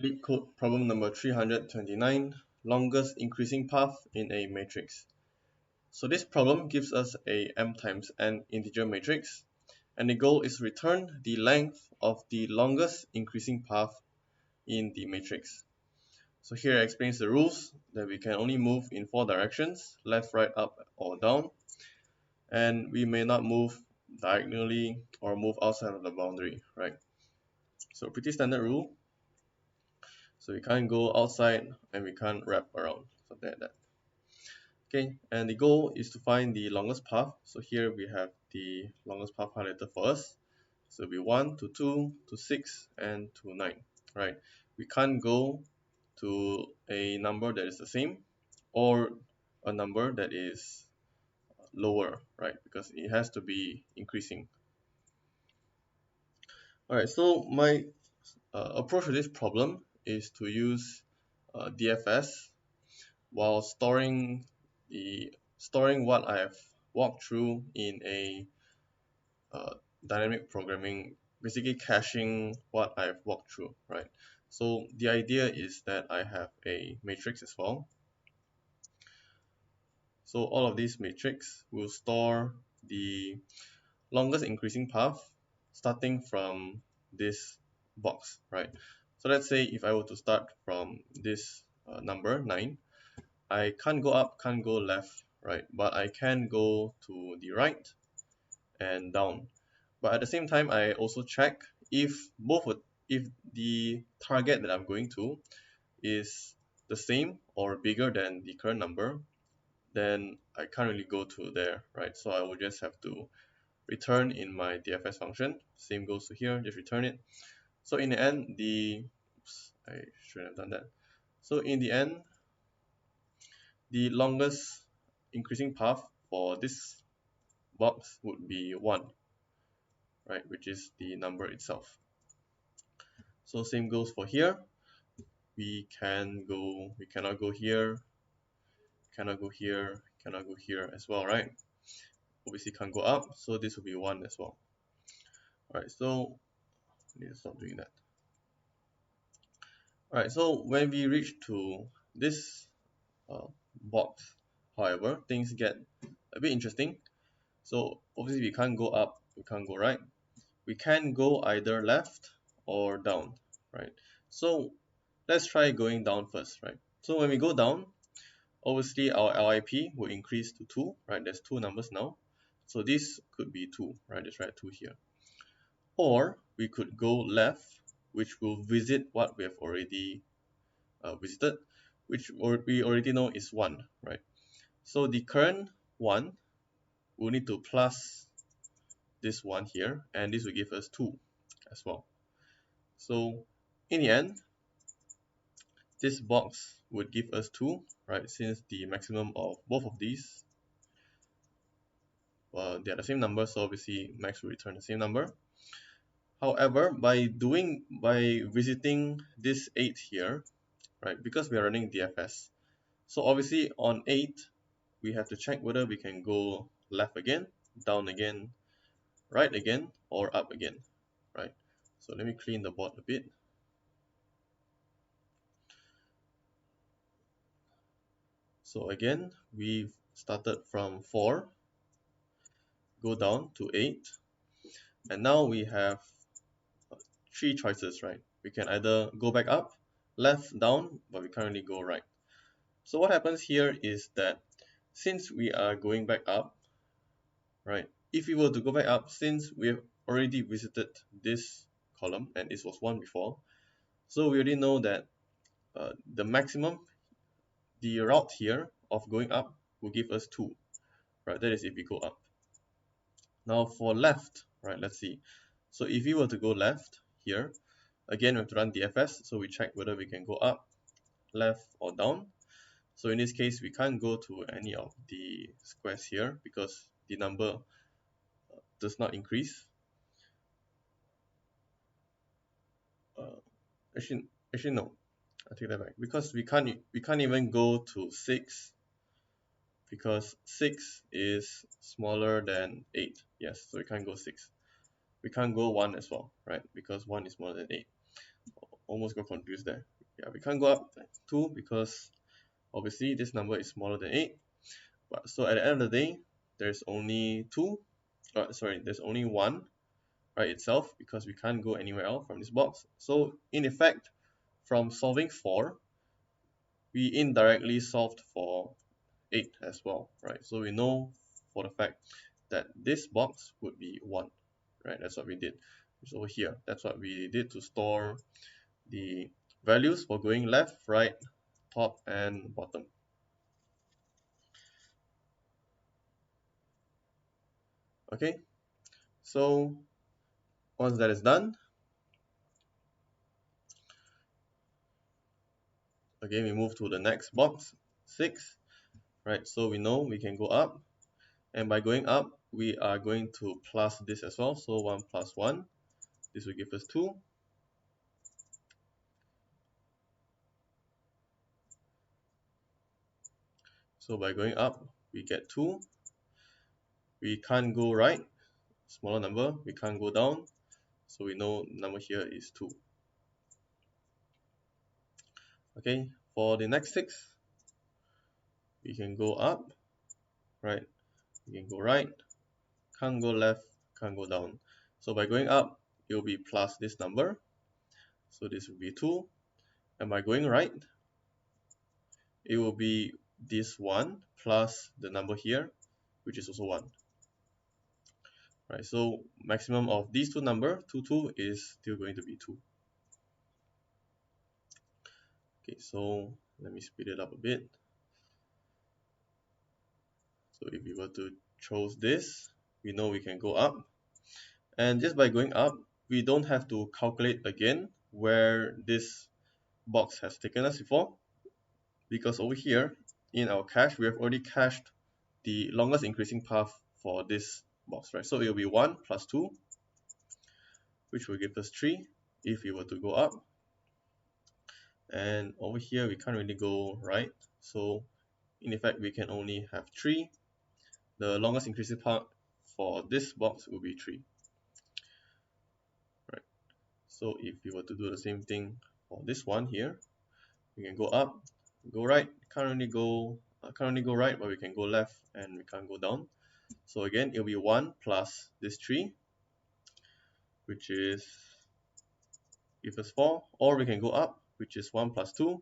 LeetCode problem number 329, longest increasing path in a matrix. So this problem gives us a m times n integer matrix, and the goal is to return the length of the longest increasing path in the matrix. So here it explains the rules that we can only move in 4 directions, left, right, up, or down, and we may not move diagonally or move outside of the boundary, right? So pretty standard rule. So we can't go outside and we can't wrap around, something like that. Okay, and the goal is to find the longest path. So here we have the longest path highlighted for us. So it'll be 1 to 2 to 6 and to 9, right? We can't go to a number that is the same or a number that is lower, right? Because it has to be increasing. Alright, so my approach to this problem is to use DFS while storing what I have walked through in a dynamic programming, basically caching what I've walked through, right? So the idea is that I have a matrix as well. So all of these matrix will store the longest increasing path starting from this box, right? So let's say if I were to start from this number 9, I can't go up, can't go left, right? But I can go to the right and down. But at the same time, I also check if if the target that I'm going to is the same or bigger than the current number, then I can't really go to there, right? So I will just have to return in my DFS function. Same goes to here, just return it. So in the end, I shouldn't have done that. So in the end, the longest increasing path for this box would be 1, right, which is the number itself. So same goes for here. We cannot go here, cannot go here, cannot go here as well, right? Obviously can't go up, so this will be 1 as well. Alright, so I need to stop doing that. Alright, so when we reach to this box, however, things get a bit interesting. So obviously we can't go up, we can't go right. We can go either left or down, right? So let's try going down first, right? So when we go down, obviously our LIP will increase to 2, right? There's 2 numbers now. So this could be 2, right? Just write 2 here. Or we could go left, which will visit what we have already visited, which we already know is 1, right? So the current 1, we'll need to plus this 1 here, and this will give us 2 as well. So in the end, this box would give us 2, right? Since the maximum of both of these, they are the same number, so obviously max will return the same number. However, by visiting this 8 here, right, because we are running DFS, so obviously on 8, we have to check whether we can go left again, down again, right again, or up again, right? So let me clean the board a bit. So again, we've started from 4, go down to 8, and now we have 3 choices, right? We can either go back up, left, down, but we can't really go right. So what happens here is that since we are going back up, right? If we were to go back up, since we have already visited this column, and this was 1 before, so we already know that the maximum, the route here of going up will give us 2, right? That is if we go up. Now for left, right, let's see. So if we were to go left here, again we have to run DFS, so we check whether we can go up, left, or down. So in this case, we can't go to any of the squares here because the number does not increase. Actually no, I take that back, because we can't even go to 6 because 6 is smaller than 8. Yes, so we can't go 6. We can't go 1 as well, right? Because 1 is smaller than 8. almost got confused there. Yeah, we can't go up 2 because obviously this number is smaller than 8. But so at the end of the day, there's only there's only 1 right itself, because we can't go anywhere else from this box. So in effect, from solving 4, we indirectly solved for 8 as well, right? So we know for the fact that this box would be 1, right? That's what we did. It's over here. That's what we did to store the values for going left, right, top, and bottom. Okay, so once that is done, again we move to the next box, 6, right? So we know we can go up, and by going up, we are going to plus this as well. So 1 plus 1, this will give us 2. So by going up, we get 2. We can't go right, smaller number. We can't go down, so we know number here is 2. Okay, for the next 6, we can go up, right? We can go right, can't go left, can't go down. So by going up, it will be plus this number. So this will be 2. And by going right, it will be this 1 plus the number here, which is also 1. Right, so maximum of these two numbers, 2 is still going to be 2. Okay, so let me speed it up a bit. So if we were to choose this, we know we can go up. And just by going up, we don't have to calculate again where this box has taken us before, because over here in our cache, we have already cached the longest increasing path for this box, right? So it will be 1 plus 2, which will give us 3 if we were to go up. And over here, we can't really go right. So in effect, we can only have 3. The longest increasing path for this box will be 3. Right. So if we were to do the same thing for this one here, we can go up, go right. Can't really go right, but we can go left and we can't go down. So again, it'll be 1 plus this 3, which is give us 4, or we can go up, which is 1 plus 2,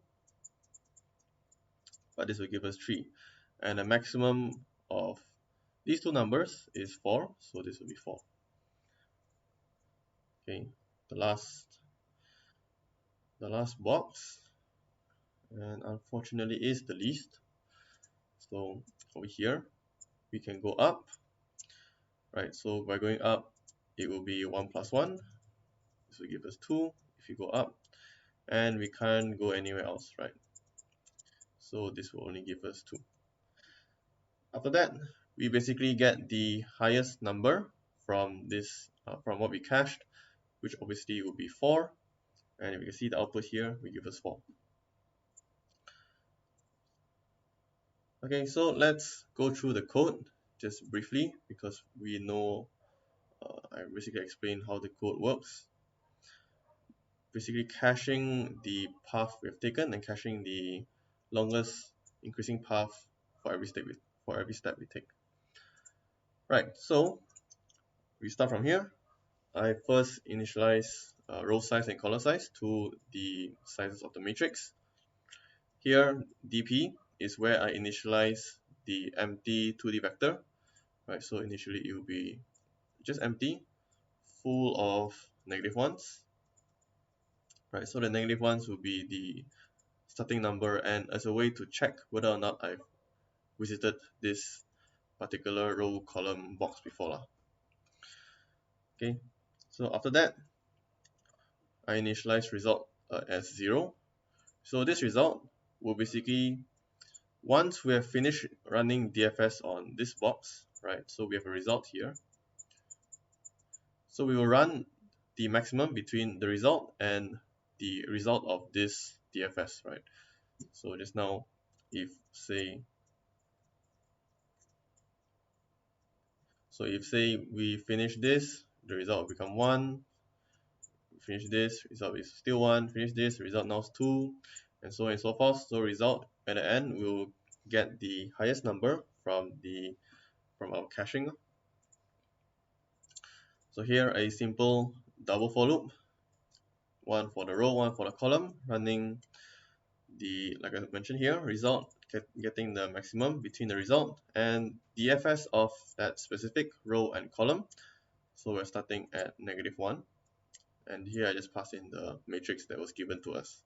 but this will give us 3. And the maximum of these two numbers is 4, so this will be 4. Okay, the last box, and unfortunately is the least. So over here, we can go up, right? So by going up, it will be 1 plus 1. This will give us 2 if you go up, and we can't go anywhere else, right? So this will only give us 2. After that, we basically get the highest number from this, from what we cached, which obviously will be 4. And if you can see the output here, we give us 4. Okay, so let's go through the code just briefly, because we know I basically explained how the code works. Basically caching the path we have taken and caching the longest increasing path for every step we take. Right, so we start from here. I first initialize row size and column size to the sizes of the matrix. Here, dp is where I initialize the empty 2D vector. Right, so initially it will be just empty, full of negative ones. Right, so the negative ones will be the starting number, and as a way to check whether or not I've visited this particular row column box before. Okay, so after that, I initialize result as 0. So this result will basically, once we have finished running DFS on this box, right? So we have a result here. So we will run the maximum between the result and the result of this DFS, right? So just now, if say we finish this, the result will become 1. finish this, result is still 1, finish this, result now is 2, and so on and so forth. So result at the end will get the highest number from our caching. So here a simple double for loop, one for the row, one for the column, running the, like I mentioned here, result, getting the maximum between the result and the DFS of that specific row and column. So we're starting at -1, and here I just pass in the matrix that was given to us.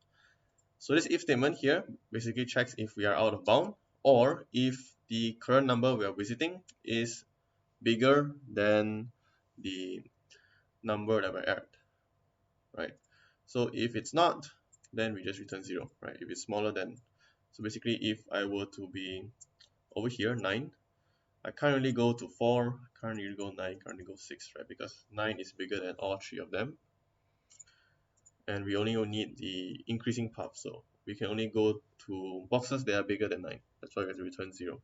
So this if statement here basically checks if we are out of bound or if the current number we are visiting is bigger than the number that we add, right? So if it's not, then we just return 0, right? If it's smaller than, so basically if I were to be over here 9, I can't really go to 4, can't really go 9, can't really go 6, right? Because 9 is bigger than all 3 of them, and we only need the increasing path, so we can only go to boxes that are bigger than 9. That's why we have to return 0.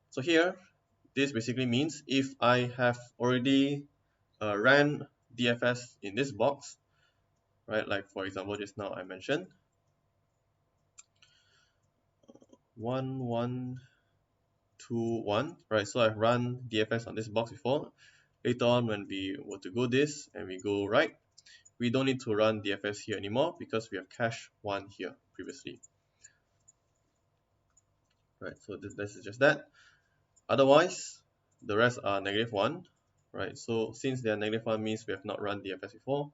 So here, this basically means if I have already ran DFS in this box, right? Like for example, just now I mentioned 1, 1, 2, 1, right? So I've run DFS on this box before. Later on, when we were to go this and we go right, we don't need to run DFS here anymore because we have cached 1 here previously. Right, so this is just that. Otherwise, the rest are -1, right? So since they are -1 means we have not run DFS before.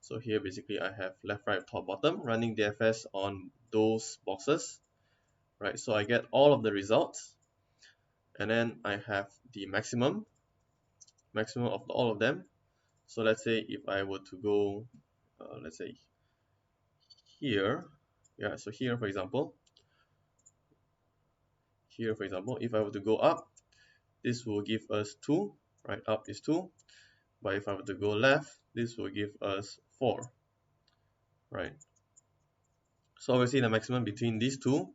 So here basically I have left, right, top, bottom running DFS on those boxes, right? So I get all of the results, and then I have the maximum of all of them. So let's say if I were to go, let's say here, yeah. So here for example, if I were to go up, this will give us 2, right? Up is 2. But if I were to go left, this will give us 4, right? So obviously the maximum between these two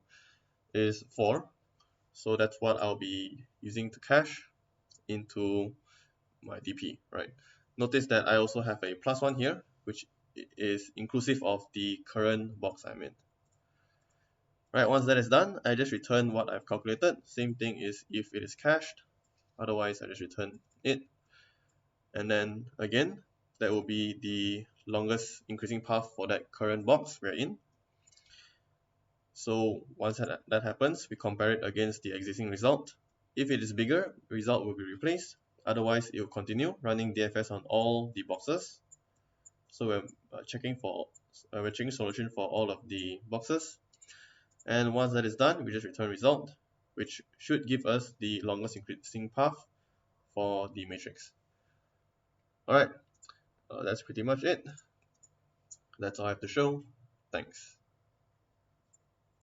is 4. So that's what I'll be using to cache into my DP, right? Notice that I also have a +1 here, which is inclusive of the current box I'm in. Right, once that is done, I just return what I've calculated. Same thing is if it is cached, otherwise I just return it. And then again, that will be the longest increasing path for that current box we're in. So once that happens, we compare it against the existing result. If it is bigger, the result will be replaced. Otherwise, it will continue running DFS on all the boxes. So we're checking solution for all of the boxes. And once that is done, we just return result, which should give us the longest increasing path for the matrix. Alright, that's pretty much it. That's all I have to show. Thanks.